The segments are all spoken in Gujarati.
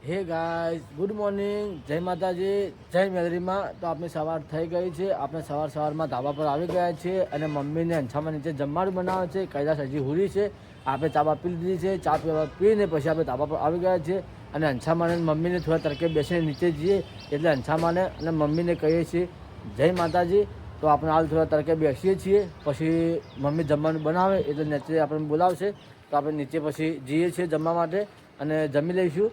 હે ગાઈઝ ગુડ મોર્નિંગ, જય માતાજી, જય મેલરીમાં. તો આપણે સવાર થઈ ગઈ છે. આપણે સવારમાં ધાબા પર આવી ગયા છીએ અને મમ્મીને અંછામાં નીચે જમવાનું બનાવે છે. કૈલાસ હજી હુરી છે. આપણે ચા પી લીધી છે. ચા પીને પછી આપણે ધાબા પર આવી ગયા છીએ અને અંછામાને મમ્મીને થોડા તડકે બેસીને નીચે જઈએ એટલે અંછામાને અને મમ્મીને કહીએ છીએ જય માતાજી. તો આપણે હાલ થોડા તડકે બેસીએ છીએ. પછી મમ્મી જમવાનું બનાવે એટલે નીચે આપણને બોલાવશે તો આપણે નીચે પછી જઈએ છીએ જમવા માટે અને જમી લઈશું.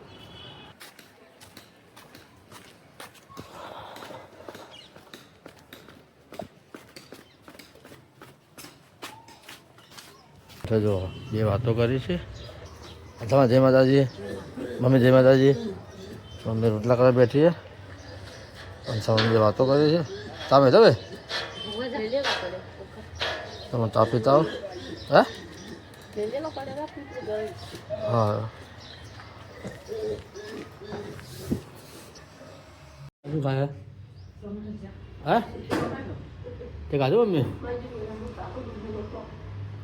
જો બે વાતો કરી છે. તમે જય માતાજી, મમ્મી જય માતાજી. મમ્મી રોટલા કરવા બેઠી છે અને સૌની જે વાતો કરી છે. તમે તમે તમે ચા પીતા હો? હે હા શું ખાય? હા તે ખાધું મમ્મી?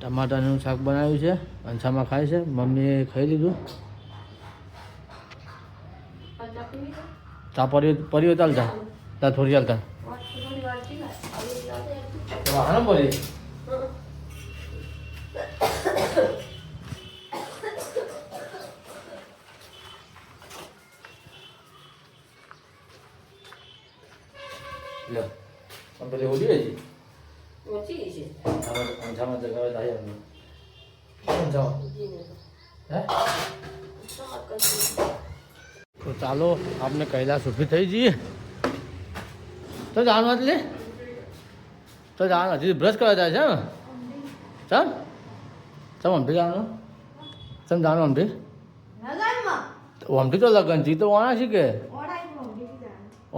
ટમાટાનું શાક બનાવ્યું છે. અંછામાં ખાય છે. મમ્મીએ ખાઈ લીધું. ચા પરી ચાલતા ત્યાં થોડી ચાલતા હા પરી પેલી ઓછી હજી ઓછી છે. અંજામાં જગાવે જાય એમને તો ચાલો આપણે કૈલાસ ઊભી થઈ જઈએ. તો જવાનું એટલે તો જવાનું હજી બ્રશ કરવા જાય છે ને? ચમ ચમ અમથી જવાનું? ચમ જવાનું અમથી? અમથી તો લગન જી તો વાણા છે કે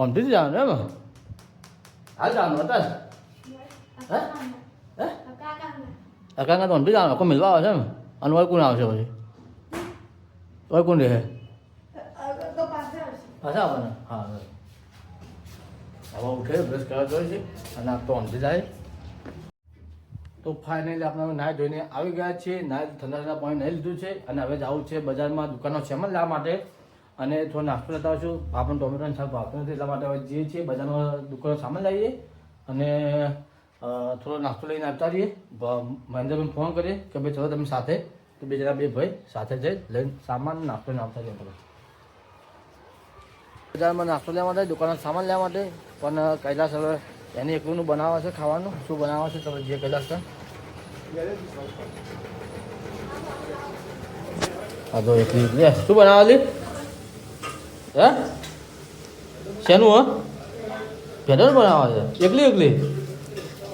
અમથી જવાનું એમ? હાલ જવાનું હતા હે હે અકાંકા તો અમથી જવાનું કોઈ મિલવા આવે છે ને? અને ઓય કોણ આવશે પછી? ઓય કોણ રહે? પાછા આવવાના? હા હવે ઉઠે બ્રશ કરવા જોઈએ છે અને આપ તો અમથી જાય. તો ફાઇનલી આપણે નાહી ધોઈને આવી ગયા છીએ. નાહી ઠંડા ઠંડા પાણી નહીં લીધું છે અને હવે જવું છે બજારમાં દુકાનનો સામાન લેવા માટે અને થોડો નાસ્તો લેતા આવશું. આપણને ટોમેટોનું શાક ભાવતું નથી એટલા માટે હવે જઈએ છીએ બજારમાં દુકાનનો સામાન લાવીએ અને થોડો નાસ્તો લઈને આવતા રહીએ. મહેન્દ્રભાઈને ફોન કરીએ કે ભાઈ ચલો તમે સાથે, તો બે જણા બે ભાઈ સાથે જઈ લઈને સામાન નાસ્તો લઈને આવતા રહીએ. બજારમાં નાસ્તો લેવા માટે, દુકાનનો સામાન લેવા માટે. પણ કૈલાસ હવે એને એકલું બનાવવા છે ખાવાનું. શું બનાવવા છે તમે જે કૈલાસ છે? હા તો એકલી શું બનાવવાની? હે શેનું? હો ભેડર બનાવવા છે એકલી?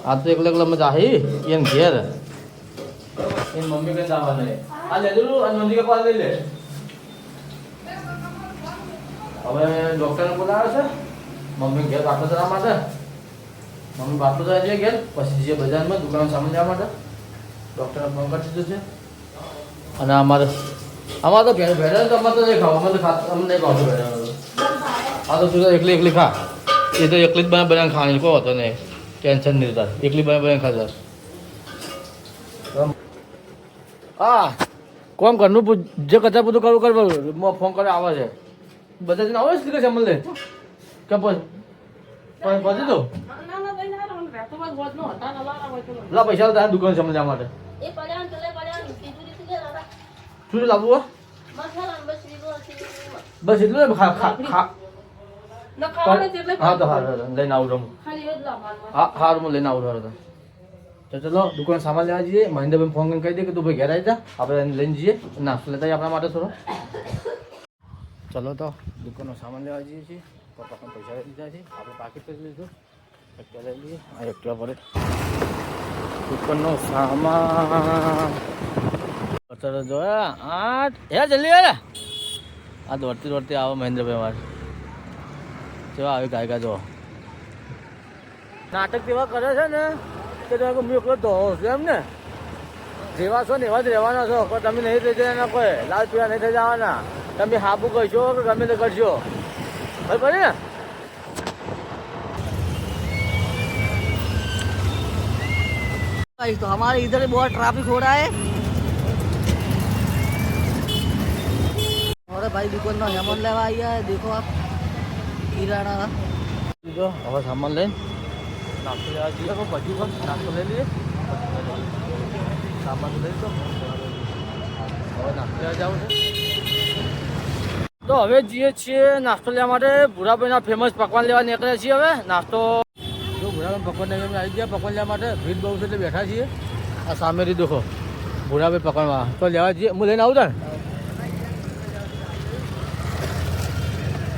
આ તો એકલા મજા આવી એને ઘેર એની મમ્મી કઈ જવા દે. આ લેજો અને મમ્મી કે પાસ લઈ લે. હવે ડૉક્ટરને બોલાવે છે. મમ્મી ઘેર બાટલો જવા માટે. મમ્મી બાટલો જવા જઈએ ઘેર પછી જઈએ બજારમાં દુકાન સામાન લેવા માટે. ડૉક્ટરને ફોન કરી દીધો છે. અને અમારે તો ભેડા તો અમારે તો નહીં ખાવ. અમે નહીં ખાવશું ભેડા. આ તો તું એકલી ખા. એ તો એકલી જ બનાવીને ખાવાની કહો તો નહીં, ટેન્શન નહીં તાર. એકલી બનાવીને ખાતા. હા કોમ ઘરનું જે કચા બધું કરવું કર. ફોન કરે આવે છે બધા જઈને આવે છે સામાન લે કે પછી તો લા પૈસા તારા દુકાન સામાન લેવા માટે શું લાવવું? બસ એટલું હા તો હા લઈને આવું રમું. હા હારું હું લઈને આવું. તો ચલો દુકાન સામાન લેવા જઈએ. મહેન્દ્રભાઈ ફોન કરીને કહી દે કે તું ભાઈ ઘેર આવી જા, આપણે એને લઈને જઈએ નાસ્તો લેતા જઈએ આપણા માટે થોડો. ચલો તો દુકાનનો સામાન લેવા જઈએ છીએ. પપ્પા પણ પૈસા લઈ લીધા છે. આપણે પાકીટ કરી લીધું. એકલા લઈ લઈએ. આ એકલા પડે દુકાનનો સામાન અત્યારે જોયા 8 હે જલ્દી યાર. આ દોડતી આવો મહેન્દ્રભાઈ મારે કેવા આવી ગાયકા જો નાટક તેવા કરે છે ને કે તમે હું એકલો ધોવો છું એમ ને. જેવા છો ને એવા જ રહેવાના છો. પણ તમે નહીં થઈ જવાના, કોઈ લાલ પીવા નહીં થઈ જવાના. તમે હાબુ કરશો કે ગમે તે કરશો બરાબર ને. तो हमारे इधर बहुत ट्रैफिक हो रहा है और हमारी दुकान में सामान लेवा आई है, देखो आप किराना जो હવે સામાન લઈને નાસ્તો લેવા જઈએ તો પછી પણ નાસ્તો લઈ લઈએ સામાન લઈ તો હવે નાસ્તો લેવા જવું છે તો હવે જઈએ છીએ નાસ્તો લેવા માટે ભૂરાભાઈના ફેમસ પકવાન લેવા નીકળ્યા છીએ હવે નાસ્તો જો ભૂરાભાઈ પકવાન લેવા આવી ગયા પકવાન લેવા માટે ભીડ બહુ છે એટલે બેઠા છીએ આ સામેથી દેખો ભૂરાભાઈ પકવાનમાં તો લેવા જઈએ હું લઈને આવું તાર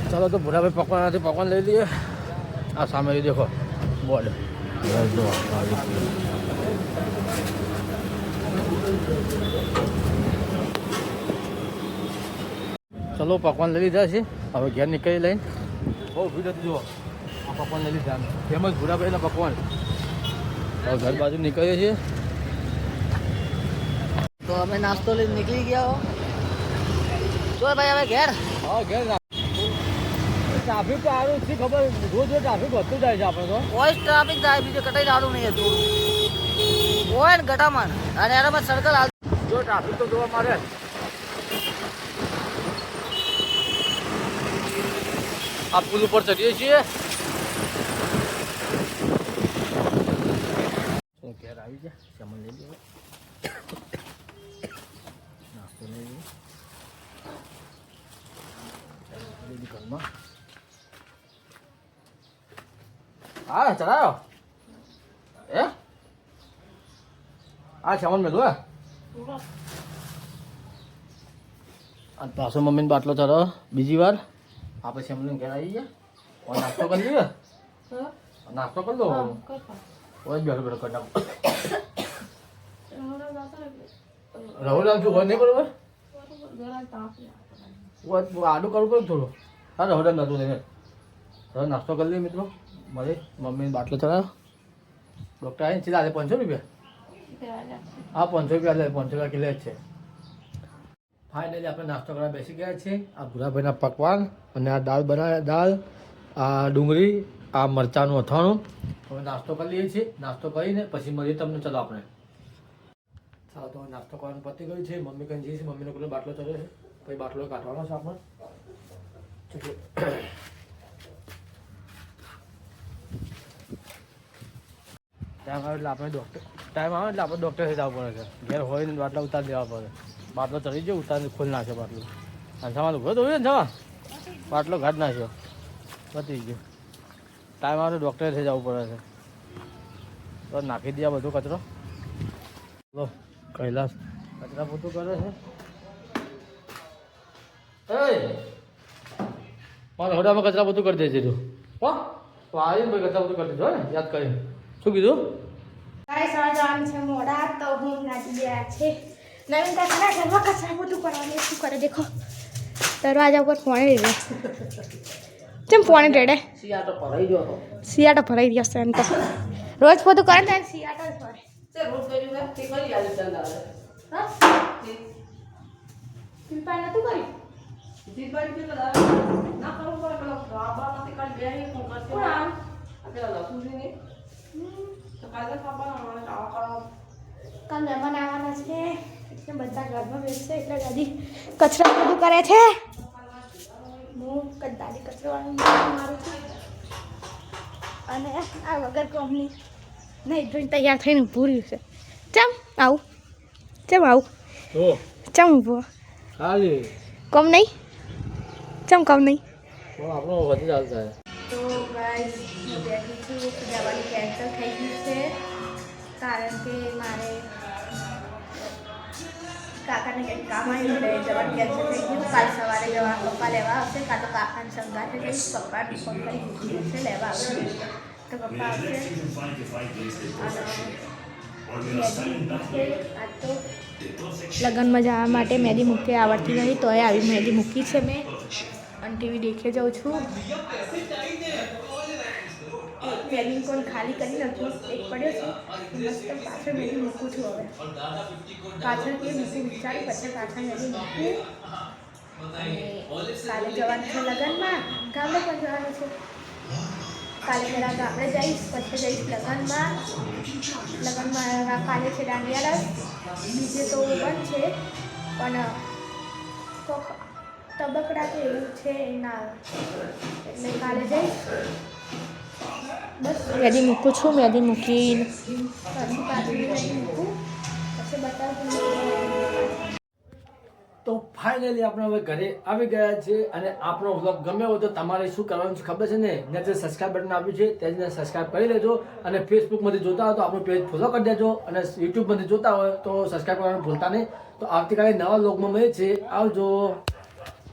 ચાલો તો ભૂરાભાઈ પકવાનથી પકવાન લઈ લઈએ આ સામેથી દેખો બોર્ડ ચલો પકવાન લઈ લીધા છે હવે ઘેર નીકળી લઈને બહુ ભીડ હતી જુઓ આ પકવાન લઈ લીધા ફેમસ ભૂરાભાઈના પકવાન હવે ઘર બાજુ નીકળીએ છીએ तो हमें नाश्तो लेने निकली गया हो तो भाई हमें घेर હા ઘેર ટ્રાફિક તો સારું છે ખબર રોજ ટ્રાફિક વધતું જાય છે આપણે તો કોઈ ટ્રાફિક થાય બીજું કટાઈ સારું નહીં હતું કોઈ ને ગટામણ અને એનામાં સર્કલ હાલ જો ટ્રાફિક તો જોવા મળે આ પુલ ઉપર ચડીએ છીએ ઘેર આવી જાય સામાન લઈ લઈએ નાસ્તો લઈ લઈએ દુકાનમાં હા ચલાયો એ આ સામાન મેળવો અને પાછો મમ્મીને બાટલો ચડો બીજી વાર આપણે સામાન ઘેર આવી ગયા નાસ્તો કરી લઈએ નાસ્તો કરી લો ઓય બેઠો બેઠો કરી નાખો રહુલ આમ શું હોય નહીં બરોબર આડું કરવું પડે થોડું હા રહુલ આમ નતું લઈને હવે નાસ્તો કરી લઈએ મિત્રો મારે મમ્મીને બાટલો ચડાવ્યો ડૉક્ટર આવીને ચીલા લે 500 રૂપિયા હા 500 રૂપિયા લે 500 રૂપિયા કિલો જ છે ફાઇનલી આપણે નાસ્તો કરવા બેસી ગયા છીએ આ ભૂરાભાઈના પકવાન અને આ દાળ બનાવે દાળ આ ડુંગળી આ મરચાંનું અથાણું હવે નાસ્તો કરી લઈએ છીએ નાસ્તો કરીને પછી મળીએ તમને ચલો આપણે ચાલો તો નાસ્તો કરવાનું પતી ગયું છે મમ્મી કંઈ જઈએ છે મમ્મીનો પેલો બાટલો ચડ્યો છે પછી બાટલો કાઢવાનો છે આપણે ટાઈમ આવે એટલે આપણે ડૉક્ટર થઈ જવું પડે છે ઘેર હોય ને બાટલા ઉતારી દેવા પડે બાટલો ચડી ગયો ઉતારી ખોલી નાખ્યો બાટલો અને સામાન ઉભો તો હોય ને જવા બાટલો ઘાટ નાખ્યો પતી ગયો ટાઈમ આવે ડૉક્ટરે થઈ જવું પડે છે તો નાખી દે બધો કચરો લો કૈલાસ કચરા પોતું કરે છે મારા હોડામાં કચરા પોતું કરી દેજે તું હો તો આવીને ભાઈ કચરા પોતું કરી દેજો ને યાદ કરીને શું કીધું જવાનું છે મોડા તો હું નાચી ગયા છે નવીન કાકાના ઘરમાં કચરા બધું કરવાનું શું કરે દેખો દરવાજા ઉપર પાણી રહે કેમ પાણી રેડે સિયાટો ભરાઈ ગયો હતો શિયાળો ભરાઈ ગયો છે એમ તો રોજ બધું કરે ને શિયાળો જ ભરે રોજ કર્યું ને તે કરી આલી ચાલ હા પીપા નતું કર્યું દીપાઈ કે ના કરવું પડે પેલા ગાબામાંથી કાઢી બેહી કોણ કરશે કોણ આમ પેલા લસુજી તો કાલે ખાવા આવા કરો કાલ મહેમાન આવવાના છે એટલે બધા ઘરમાં બેસશે એટલે દાદી કચરા બધું કરે છે હું દાદી કચરાવાનું મારું છું અને આ વગર કોમની નહીં જોઈને તૈયાર થઈને ઊભું રહ્યું છે ચમ આવું તો ચમ ઊભો ખાલી કોમ નહીં ચમ કોમ નહીં આપણો વધી ચાલતા તો ગાઈસ હું બેઠી છું જવાનું કેન્સલ થઈ ગયું છે કારણ કે મારે કાકાને કંઈક કામ આવ્યું એટલે જવાનું કેન્સલ થઈ ગયું કાલ સવારે જવા પપ્પા લેવા આવશે કાં તો કાકાને સંગાથે જઈશ પપ્પાને ફોન કરી દીધું છે લેવા આવશે તો પપ્પા આવશે આજ તો લગ્નમાં જવા માટે મહેંદી મૂકવી આવડતી નહીં તો આવી મહેંદી મૂકી છે મેં અને ટીવી દેખે જાઉં છું મહેંદી કોણ ખાલી કરી નાખ્યો એક પડ્યો છે મસ્ત પાછળ મહેંદી મૂકું છું હવે પાછળ કે મૂકું વિચારી પછી પાછળ મહેંદી મૂકું અને કાલે જવાનું છે લગ્નમાં ગામડે પણ જવાનું છે કાલે પહેલાં ગામડે જઈશ પછી જઈશ લગ્નમાં કાલે છે દાંડિયા રાસ બીજે તો બંધ છે પણ કોક તો તબકડા કે એવું છે ના, એટલે કાલે જઈશ. બસ મેદી મૂકું છું, મેદી મૂકીને પછી પાછું મૂકું, પછી બતાવું. તો ફાઇનલી આપણે હવે ઘરે આવી ગયા છે અને આપણો વ્લોગ ગમ્યો હોય તો તમારે શું કરવાનું છે ખબર છે ને, ત્યાં જે સબસ્ક્રાઇબ બટન આપ્યું છે ત્યાં સબસ્ક્રાઇબ કરી લેજો, અને ફેસબુકમાંથી જોતા હોય તો આપણું પેજ ફોલો કરી દેજો, અને યુટ્યુબમાંથી જોતા હોય તો સબસ્ક્રાઇબ કરવાનું ભૂલતા નહીં. તો આવતીકાલે નવા વ્લોગમાં મળીએ છીએ. આવજો.